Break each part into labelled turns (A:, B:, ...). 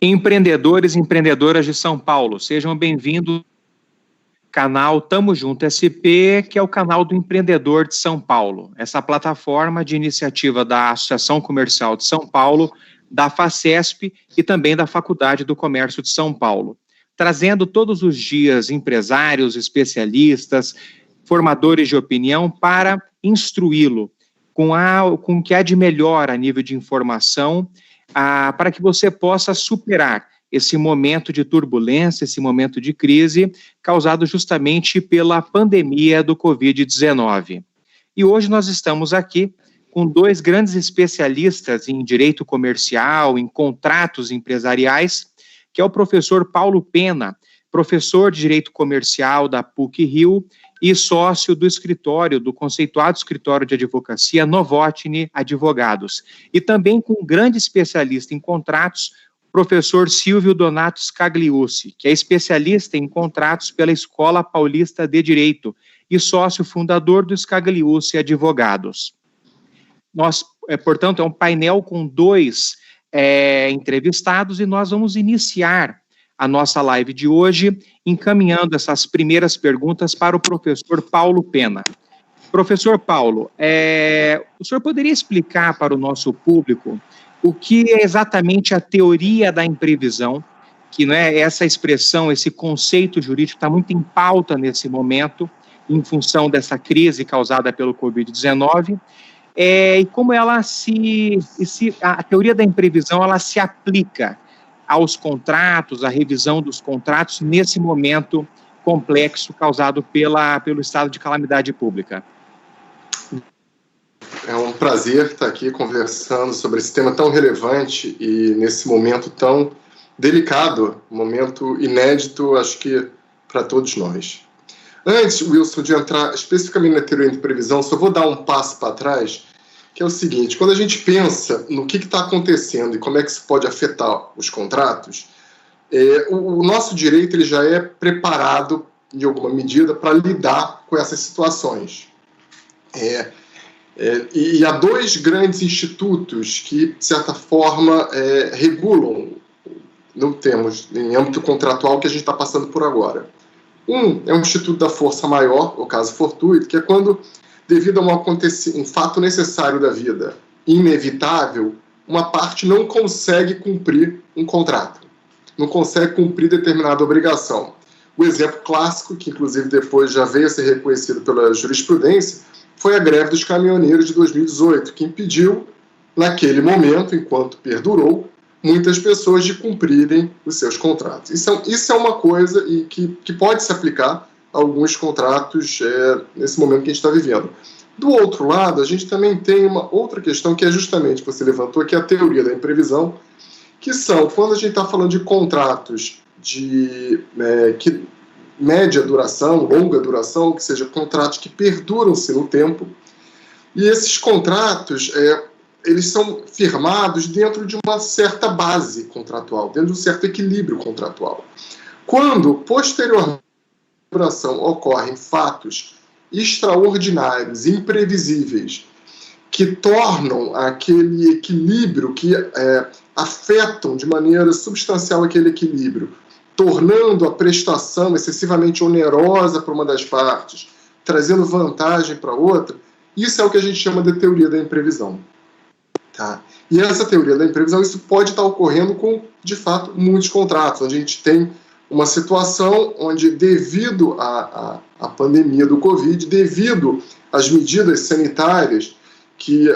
A: Empreendedores e empreendedoras de São Paulo, sejam bem-vindos ao canal Tamo Junto SP, que é o canal do empreendedor de São Paulo. Essa plataforma de iniciativa da Associação Comercial de São Paulo, da FACESP e também da Faculdade do Comércio de São Paulo, trazendo todos os dias empresários, especialistas, formadores de opinião para instruí-lo com o que há de melhor a nível de informação, para que você possa superar esse momento de turbulência, esse momento de crise, causado justamente pela pandemia do Covid-19. E hoje nós estamos aqui com dois grandes especialistas em direito comercial, em contratos empresariais, que é o professor Paulo Pena, professor de Direito Comercial da PUC-Rio e sócio do escritório, do conceituado escritório de advocacia Novotny Advogados. E também com um grande especialista em contratos, professor Silvio Donato Scagliucci, que é especialista em contratos pela Escola Paulista de Direito e sócio fundador do Scagliucci Advogados. Nós, portanto, é um painel com dois entrevistados e nós vamos iniciar a nossa live de hoje, encaminhando essas primeiras perguntas para o professor Paulo Pena. Professor Paulo, o senhor poderia explicar para o nosso público o que é exatamente a teoria da imprevisão, que não é essa expressão, esse conceito jurídico está muito em pauta nesse momento, em função dessa crise causada pelo Covid-19, e como ela a teoria da imprevisão, ela se aplica aos contratos, à revisão dos contratos, nesse momento complexo causado pelo estado de calamidade pública.
B: É um prazer estar aqui conversando sobre esse tema tão relevante e nesse momento tão delicado, momento inédito, acho que para todos nós. Antes, Wilson, de entrar especificamente na teoria de previsão, só vou dar um passo para trás, que é o seguinte: quando a gente pensa no que está acontecendo e como é que isso pode afetar os contratos, o nosso direito ele já é preparado, em alguma medida, para lidar com essas situações. E há dois grandes institutos que, de certa forma, regulam, em âmbito contratual, que a gente está passando por agora. Um é o Instituto da Força Maior, o caso fortuito, que é quando, devido a um fato necessário da vida, inevitável, uma parte não consegue cumprir um contrato, não consegue cumprir determinada obrigação. O exemplo clássico, que inclusive depois já veio a ser reconhecido pela jurisprudência, foi a greve dos caminhoneiros de 2018, que impediu, naquele momento, enquanto perdurou, muitas pessoas de cumprirem os seus contratos. Isso é uma coisa que pode se aplicar a alguns contratos nesse momento que a gente está vivendo. Do outro lado, a gente também tem uma outra questão que é justamente, que você levantou, que é a teoria da imprevisão, que são, quando a gente está falando de contratos de média duração, longa duração, que seja contratos que perduram-se no tempo, e esses contratos, eles são firmados dentro de uma certa base contratual, dentro de um certo equilíbrio contratual. Quando, posteriormente, à duração ocorrem fatos extraordinários, imprevisíveis, que tornam aquele equilíbrio, que afetam de maneira substancial aquele equilíbrio, tornando a prestação excessivamente onerosa para uma das partes, trazendo vantagem para outra, isso é o que a gente chama de teoria da imprevisão. Tá? E essa teoria da imprevisão, isso pode estar ocorrendo com, de fato, muitos contratos, onde a gente tem uma situação onde, devido à pandemia do Covid, devido às medidas sanitárias que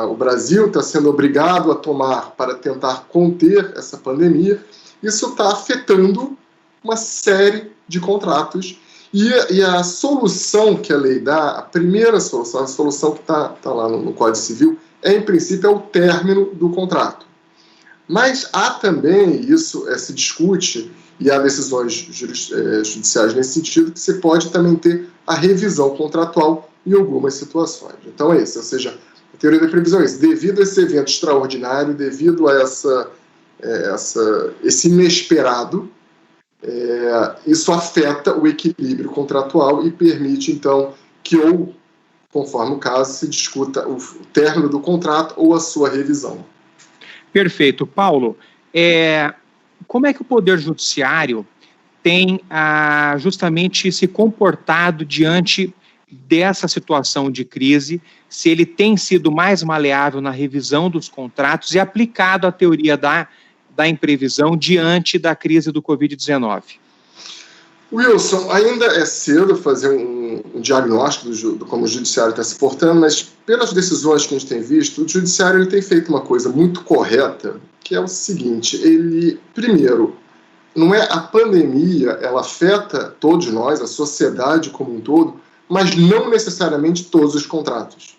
B: o Brasil está sendo obrigado a tomar para tentar conter essa pandemia, isso está afetando uma série de contratos. E a solução que a lei dá, a primeira solução, a solução que está lá no Código Civil, em princípio, é o término do contrato. Mas há também, isso se discute, e há decisões judiciais nesse sentido, que você pode também ter a revisão contratual em algumas situações. Então é isso, ou seja, a teoria da previsão é isso. Devido a esse evento extraordinário, devido a esse inesperado, isso afeta o equilíbrio contratual e permite, então, que conforme o caso, se discuta o término do contrato ou a sua revisão.
A: Perfeito. Paulo, como é que o Poder Judiciário tem justamente se comportado diante dessa situação de crise, se ele tem sido mais maleável na revisão dos contratos e aplicado a teoria da imprevisão diante da crise do Covid-19?
B: Wilson, ainda é cedo fazer um diagnóstico de como o judiciário está se portando, mas pelas decisões que a gente tem visto, o judiciário ele tem feito uma coisa muito correta, que é o seguinte: ele, primeiro, não é a pandemia, ela afeta todos nós, a sociedade como um todo, mas não necessariamente todos os contratos.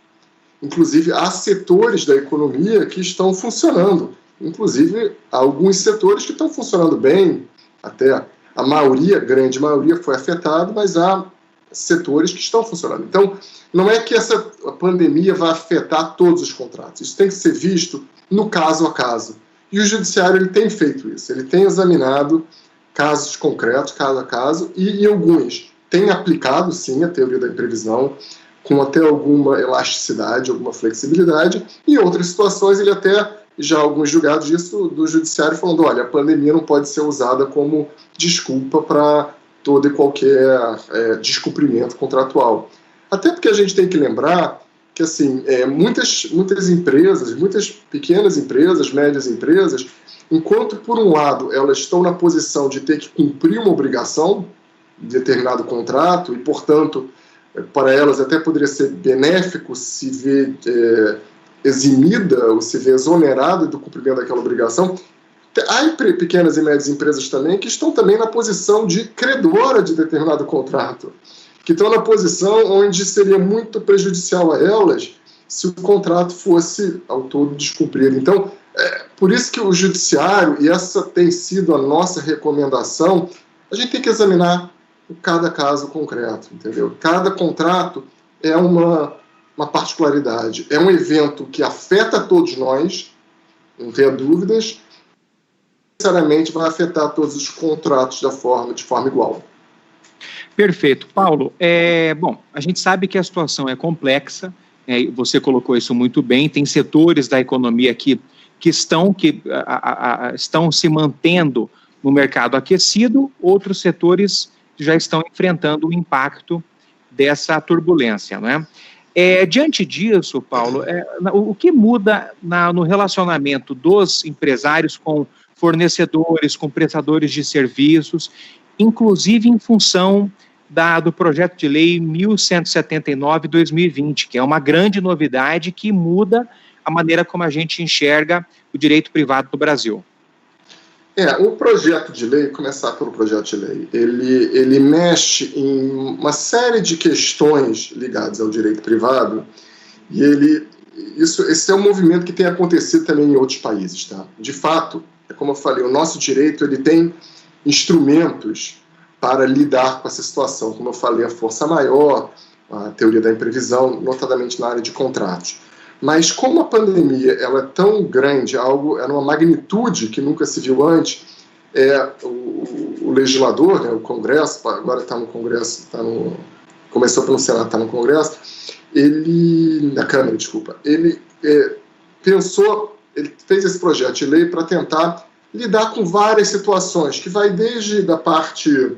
B: Inclusive, há setores da economia que estão funcionando. Inclusive, há alguns setores que estão funcionando bem, até a maioria, a grande maioria, foi afetada, mas há setores que estão funcionando. Então, não é que a pandemia vai afetar todos os contratos. Isso tem que ser visto no caso a caso. E o judiciário ele tem feito isso. Ele tem examinado casos concretos, caso a caso, e alguns têm aplicado, sim, a teoria da imprevisão, com até alguma elasticidade, alguma flexibilidade. Em outras situações, ele até, já alguns julgados disso, do judiciário, falando, olha, a pandemia não pode ser usada como desculpa para todo e qualquer descumprimento contratual. Até porque a gente tem que lembrar que, assim, muitas empresas, muitas pequenas empresas, médias empresas, enquanto, por um lado, elas estão na posição de ter que cumprir uma obrigação de determinado contrato e, portanto, para elas até poderia ser benéfico se ver eximida ou se ver exonerada do cumprimento daquela obrigação. Há pequenas e médias empresas também que estão também na posição de credora de determinado contrato, que estão na posição onde seria muito prejudicial a elas se o contrato fosse ao todo descumprido. Então, por isso que o judiciário, e essa tem sido a nossa recomendação, a gente tem que examinar cada caso concreto, entendeu? Cada contrato é uma particularidade, é um evento que afeta todos nós, não tenha dúvidas, necessariamente vai afetar todos os contratos de forma igual.
A: Perfeito. Paulo, bom, a gente sabe que a situação é complexa, você colocou isso muito bem, tem setores da economia que estão se mantendo no mercado aquecido, outros setores já estão enfrentando o impacto dessa turbulência, não é? Diante disso, Paulo, o que muda no relacionamento dos empresários com fornecedores, com prestadores de serviços, inclusive em função do projeto de lei 1179/2020, que é uma grande novidade que muda a maneira como a gente enxerga o direito privado do Brasil?
B: O projeto de lei, começar pelo projeto de lei, ele mexe em uma série de questões ligadas ao direito privado e esse é um movimento que tem acontecido também em outros países, tá? De fato, como eu falei, o nosso direito ele tem instrumentos para lidar com essa situação, como eu falei, a força maior, a teoria da imprevisão, notadamente na área de contratos. Mas como a pandemia ela é tão grande, é uma magnitude que nunca se viu antes, o legislador, né, o Congresso, agora está no Congresso, começou pelo Senado, está no Congresso, na Câmara, desculpa, ele fez esse projeto de lei para tentar lidar com várias situações, que vai desde da parte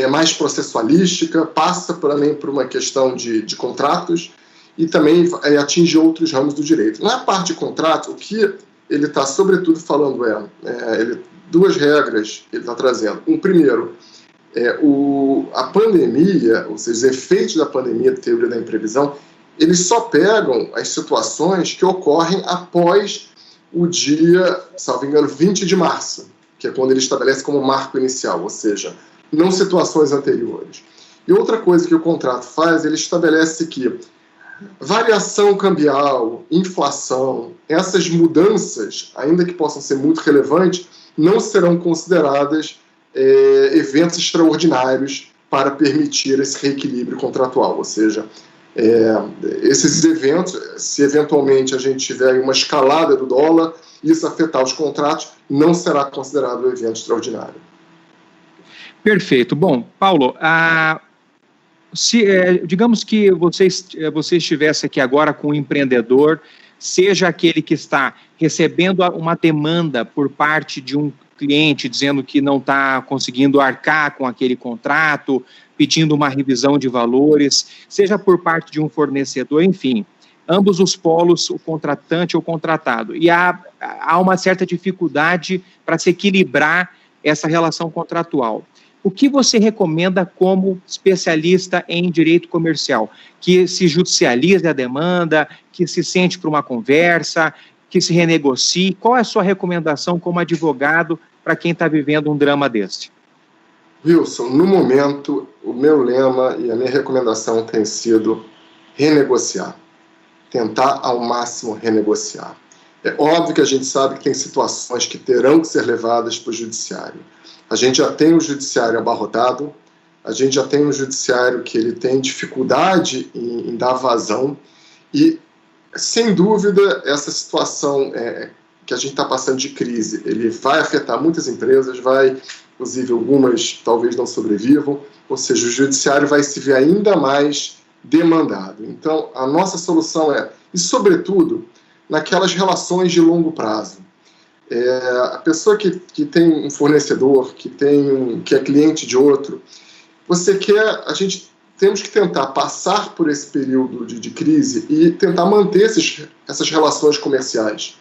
B: mais processualística, passa também por uma questão de contratos, e também atinge outros ramos do direito. Na parte de contrato, o que ele está sobretudo falando duas regras ele está trazendo. Primeiro, a pandemia, ou seja, os efeitos da pandemia, da teoria da imprevisão, eles só pegam as situações que ocorrem após o dia, salvo engano, 20 de março, que é quando ele estabelece como marco inicial, ou seja, não situações anteriores. E outra coisa que o contrato faz, ele estabelece que variação cambial, inflação, essas mudanças, ainda que possam ser muito relevantes, não serão consideradas eventos extraordinários para permitir esse reequilíbrio contratual. Ou seja, esses eventos, se eventualmente a gente tiver uma escalada do dólar, isso afetar os contratos, não será considerado um evento extraordinário.
A: Perfeito. Bom, Paulo, digamos que você estivesse aqui agora com um empreendedor seja aquele que está recebendo uma demanda por parte de um cliente dizendo que não está conseguindo arcar com aquele contrato, pedindo uma revisão de valores, seja por parte de um fornecedor, enfim, ambos os polos, o contratante ou o contratado. E há uma certa dificuldade para se equilibrar essa relação contratual. O que você recomenda como especialista em direito comercial? Que se judicialize a demanda, que se sente para uma conversa, que se renegocie? Qual é a sua recomendação como advogado para quem está vivendo um drama desse?
B: Wilson, no momento, o meu lema e a minha recomendação tem sido renegociar. Tentar ao máximo renegociar. É óbvio que a gente sabe que tem situações que terão que ser levadas para o judiciário. A gente já tem o judiciário abarrotado, a gente já tem um judiciário que ele tem dificuldade em dar vazão e, sem dúvida, essa situação que a gente está passando de crise, ele vai afetar muitas empresas, inclusive algumas talvez não sobrevivam, ou seja, o judiciário vai se ver ainda mais demandado. Então, a nossa solução e sobretudo, naquelas relações de longo prazo. A pessoa que tem um fornecedor, que é cliente de outro, a gente temos que tentar passar por esse período de crise e tentar manter essas relações comerciais.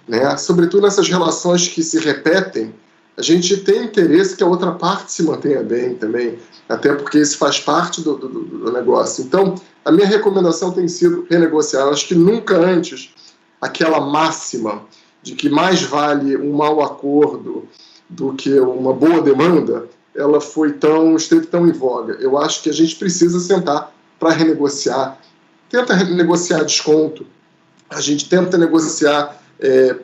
B: Né? Sobretudo nessas relações que se repetem, a gente tem interesse que a outra parte se mantenha bem também, até porque isso faz parte do negócio. Então, a minha recomendação tem sido renegociar. Eu acho que nunca antes aquela máxima de que mais vale um mau acordo do que uma boa demanda, ela esteve tão em voga. Eu acho que a gente precisa sentar para renegociar. Tenta renegociar desconto, a gente tenta negociar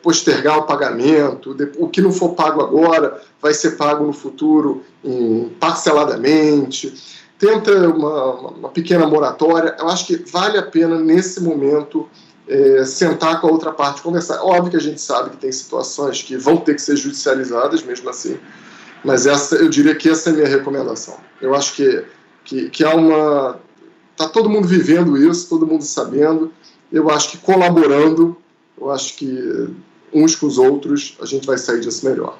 B: postergar o pagamento, o que não for pago agora vai ser pago no futuro parceladamente, tenta uma pequena moratória. Eu acho que vale a pena nesse momento sentar com a outra parte, conversar. Óbvio que a gente sabe que tem situações que vão ter que ser judicializadas mesmo assim, mas eu diria que essa é a minha recomendação. Eu acho que está todo mundo vivendo isso, todo mundo sabendo. Eu acho que colaborando, eu acho que uns com os outros a gente vai sair disso melhor.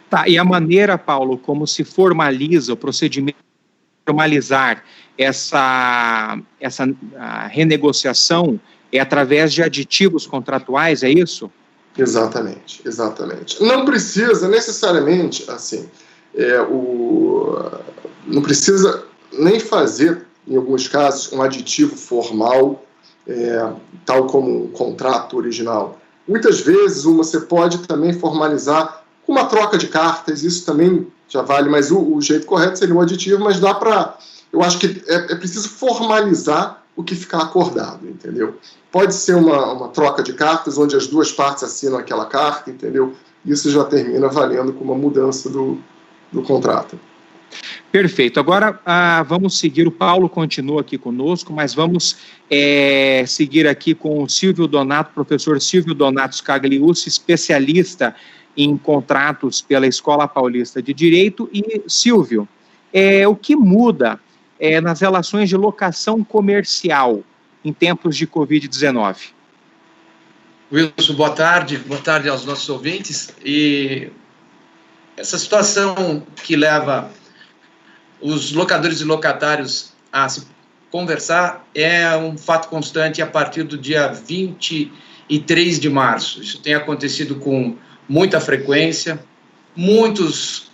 A: Tá, e a maneira, Paulo, como se formaliza o procedimento, formalizar essa renegociação é através de aditivos contratuais, é isso?
B: Exatamente. Não precisa necessariamente, assim, não precisa nem fazer, em alguns casos, um aditivo formal, tal como um contrato original. Muitas vezes você pode também formalizar com uma troca de cartas, isso também já vale, mas o jeito correto seria um aditivo, mas dá para... Eu acho que é preciso formalizar o que ficar acordado, entendeu? Pode ser uma troca de cartas, onde as duas partes assinam aquela carta, entendeu? Isso já termina valendo como uma mudança do contrato.
A: Perfeito. Agora vamos seguir, o Paulo continua aqui conosco, mas vamos seguir aqui com o Silvio Donato, professor Silvio Donato Scagliucci, especialista em contratos pela Escola Paulista de Direito. E, Silvio, o que muda nas relações de locação comercial em tempos de Covid-19?
C: Wilson, boa tarde aos nossos ouvintes. E essa situação que leva os locadores e locatários a se conversar é um fato constante a partir do dia 23 de março. Isso tem acontecido com muita frequência. Muitos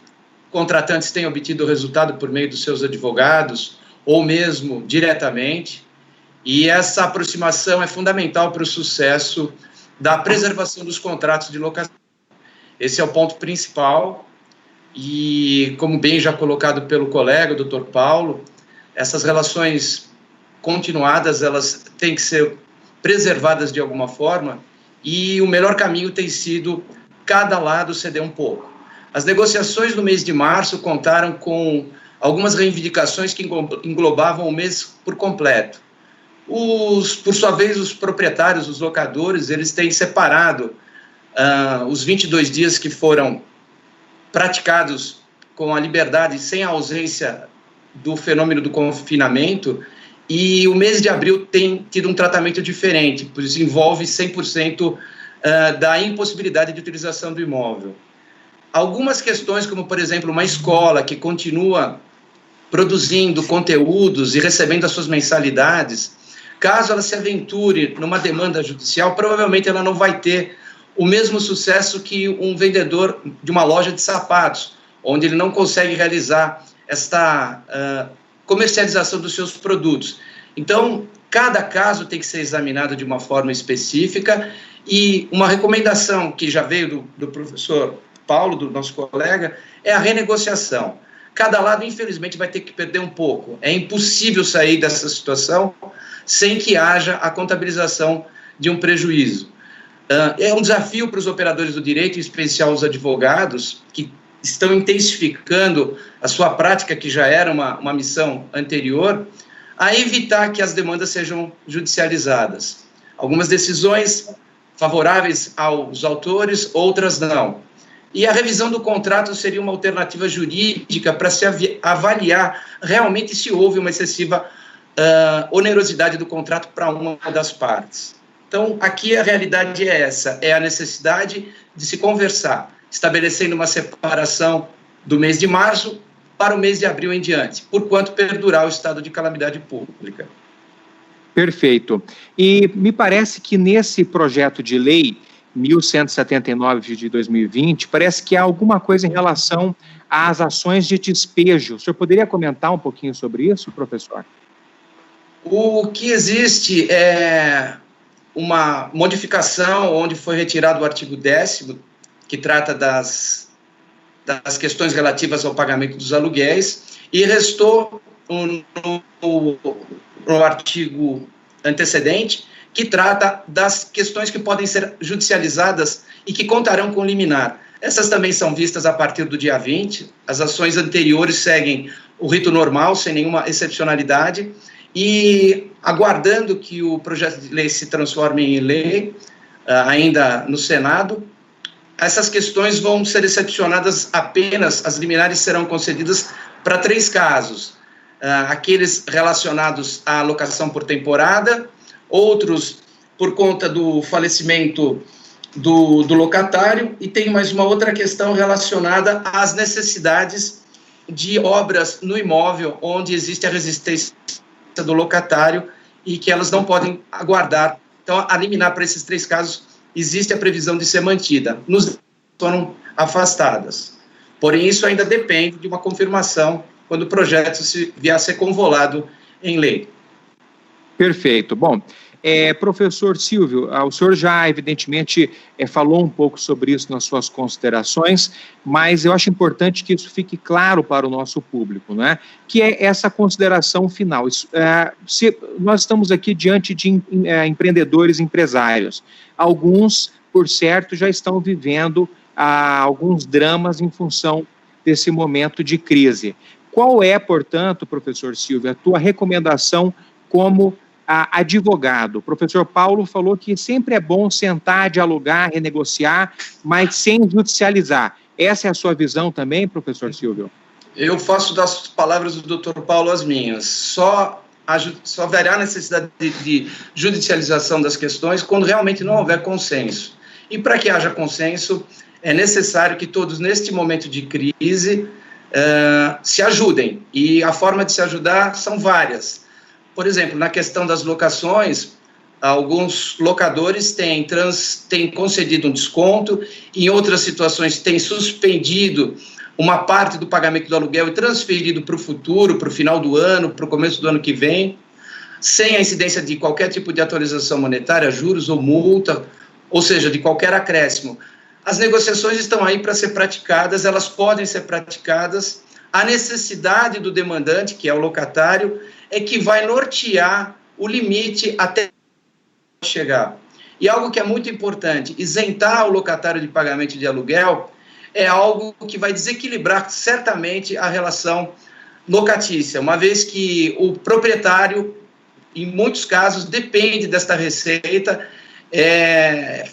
C: contratantes têm obtido resultado por meio dos seus advogados ou mesmo diretamente. E essa aproximação é fundamental para o sucesso da preservação dos contratos de locação. Esse é o ponto principal. E, como bem já colocado pelo colega, o Dr. Paulo, essas relações continuadas, elas têm que ser preservadas de alguma forma, e o melhor caminho tem sido cada lado ceder um pouco. As negociações no mês de março contaram com algumas reivindicações que englobavam o mês por completo. Por sua vez, os proprietários, os locadores, eles têm separado os 22 dias que foram praticados com a liberdade, sem a ausência do fenômeno do confinamento, e o mês de abril tem tido um tratamento diferente, pois envolve 100% da impossibilidade de utilização do imóvel. Algumas questões, como, por exemplo, uma escola que continua produzindo conteúdos e recebendo as suas mensalidades, caso ela se aventure numa demanda judicial, provavelmente ela não vai ter o mesmo sucesso que um vendedor de uma loja de sapatos, onde ele não consegue realizar esta comercialização dos seus produtos. Então, cada caso tem que ser examinado de uma forma específica, e uma recomendação que já veio do professor Paulo, do nosso colega, é a renegociação. Cada lado, infelizmente, vai ter que perder um pouco. É impossível sair dessa situação sem que haja a contabilização de um prejuízo. É um desafio para os operadores do direito, em especial os advogados, que estão intensificando a sua prática, que já era uma missão anterior, a evitar que as demandas sejam judicializadas. Algumas decisões favoráveis aos autores, outras não. E a revisão do contrato seria uma alternativa jurídica para se avaliar realmente se houve uma excessiva onerosidade do contrato para uma das partes. Então, aqui a realidade é essa, é a necessidade de se conversar, estabelecendo uma separação do mês de março para o mês de abril em diante, por quanto perdurar o estado de calamidade pública.
A: Perfeito. E me parece que nesse projeto de lei 1179 de 2020, parece que há alguma coisa em relação às ações de despejo. O senhor poderia comentar um pouquinho sobre isso, professor?
C: O que existe é uma modificação onde foi retirado o artigo 10º, que trata das questões relativas ao pagamento dos aluguéis, e restou no artigo antecedente, que trata das questões que podem ser judicializadas e que contarão com liminar. Essas também são vistas a partir do dia 20, as ações anteriores seguem o rito normal, sem nenhuma excepcionalidade, e aguardando que o projeto de lei se transforme em lei, ainda no Senado, essas questões vão ser excepcionadas apenas, as liminares serão concedidas para 3 casos, aqueles relacionados à alocação por temporada, outros por conta do falecimento do locatário, e tem mais uma outra questão relacionada às necessidades de obras no imóvel, onde existe a resistência do locatário e que elas não podem aguardar. Então, a liminar para esses 3 casos, existe a previsão de ser mantida. Nos foram afastadas. Porém, isso ainda depende de uma confirmação quando o projeto vier a ser convolado em lei.
A: Perfeito. Bom, professor Silvio, o senhor já, evidentemente, falou um pouco sobre isso nas suas considerações, mas eu acho importante que isso fique claro para o nosso público, né? Que é essa consideração final. Nós estamos aqui diante de empreendedores, empresários. Alguns, por certo, já estão vivendo alguns dramas em função desse momento de crise. Qual é, portanto, professor Silvio, a tua recomendação como advogado? O professor Paulo falou que sempre é bom sentar, dialogar, renegociar, mas sem judicializar. Essa é a sua visão também, professor Silvio?
C: Eu faço das palavras do doutor Paulo as minhas. Só haverá necessidade de judicialização das questões quando realmente não houver consenso. E para que haja consenso, é necessário que todos, neste momento de crise, se ajudem. E a forma de se ajudar são várias. Por exemplo, na questão das locações, alguns locadores têm concedido um desconto, em outras situações têm suspendido uma parte do pagamento do aluguel e transferido para o futuro, para o final do ano, para o começo do ano que vem, sem a incidência de qualquer tipo de atualização monetária, juros ou multa, ou seja, de qualquer acréscimo. As negociações estão aí para ser praticadas, elas podem ser praticadas. A necessidade do demandante, que é o locatário, é que vai nortear o limite até chegar. E algo que é muito importante, isentar o locatário de pagamento de aluguel é algo que vai desequilibrar certamente a relação locatícia, uma vez que o proprietário, em muitos casos, depende desta receita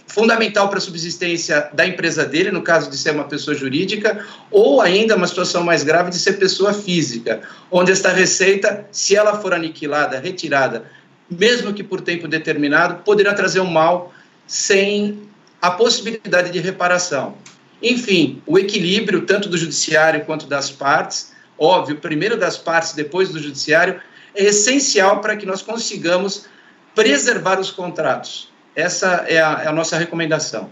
C: fundamental para a subsistência da empresa dele, no caso de ser uma pessoa jurídica, ou ainda uma situação mais grave de ser pessoa física, onde esta receita, se ela for aniquilada, retirada, mesmo que por tempo determinado, poderá trazer um mal sem a possibilidade de reparação. Enfim, o equilíbrio tanto do judiciário quanto das partes, óbvio, primeiro das partes, depois do judiciário, é essencial para que nós consigamos preservar os contratos. Essa é a nossa recomendação.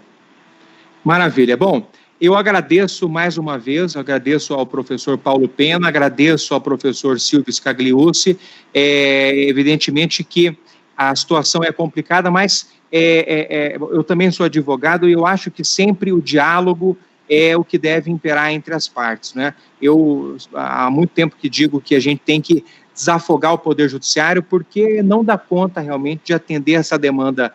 A: Maravilha. Bom, eu agradeço mais uma vez, agradeço ao professor Paulo Pena, agradeço ao professor Silvio Scagliucci. Evidentemente que a situação é complicada, mas eu também sou advogado e eu acho que sempre o diálogo é o que deve imperar entre as partes, né? Eu há muito tempo que digo que a gente tem que desafogar o Poder Judiciário porque não dá conta realmente de atender essa demanda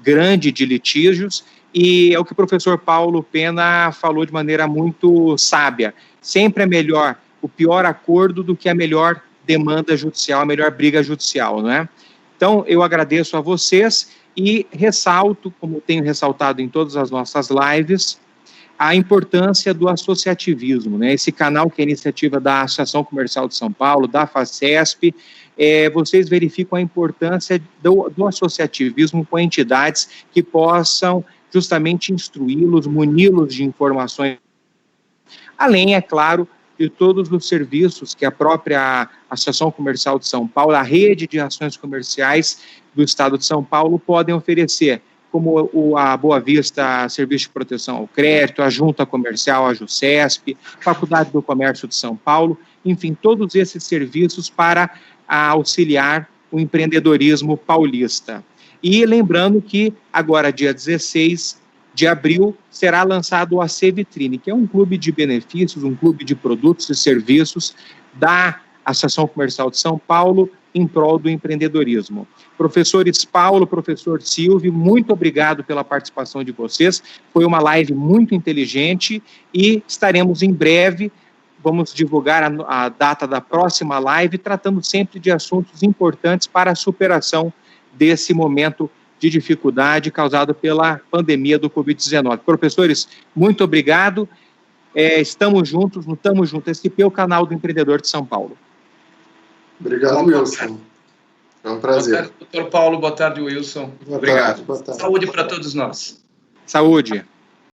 A: grande de litígios, e é o que o professor Paulo Pena falou de maneira muito sábia. Sempre é melhor o pior acordo do que a melhor demanda judicial, a melhor briga judicial, não é? Então, eu agradeço a vocês e ressalto, como tenho ressaltado em todas as nossas lives, a importância do associativismo, né? Esse canal que é a iniciativa da Associação Comercial de São Paulo, da FACESP, vocês verificam a importância do associativismo com entidades que possam justamente instruí-los, muni-los de informações, além, é claro, de todos os serviços que a própria Associação Comercial de São Paulo, a rede de ações comerciais do Estado de São Paulo podem oferecer, como a Boa Vista Serviço de Proteção ao Crédito, a Junta Comercial, a JUCESP, Faculdade do Comércio de São Paulo, enfim, todos esses serviços para auxiliar o empreendedorismo paulista. E lembrando que agora, dia 16 de abril, será lançado o AC Vitrine, que é um clube de benefícios, um clube de produtos e serviços da Associação Comercial de São Paulo em prol do empreendedorismo. Professores Paulo, professor Silvio, muito obrigado pela participação de vocês. Foi uma live muito inteligente e estaremos em breve, vamos divulgar a data da próxima live, tratando sempre de assuntos importantes para a superação desse momento de dificuldade causado pela pandemia do Covid-19. Professores, muito obrigado. Estamos juntos, no Tamo Junto SP, o canal do empreendedor de São Paulo.
B: Obrigado, Wilson. É um prazer.
C: Boa tarde, doutor Paulo. Boa tarde, Wilson.
B: Boa
C: obrigado.
B: Tarde, boa tarde.
C: Saúde para todos nós.
A: Saúde.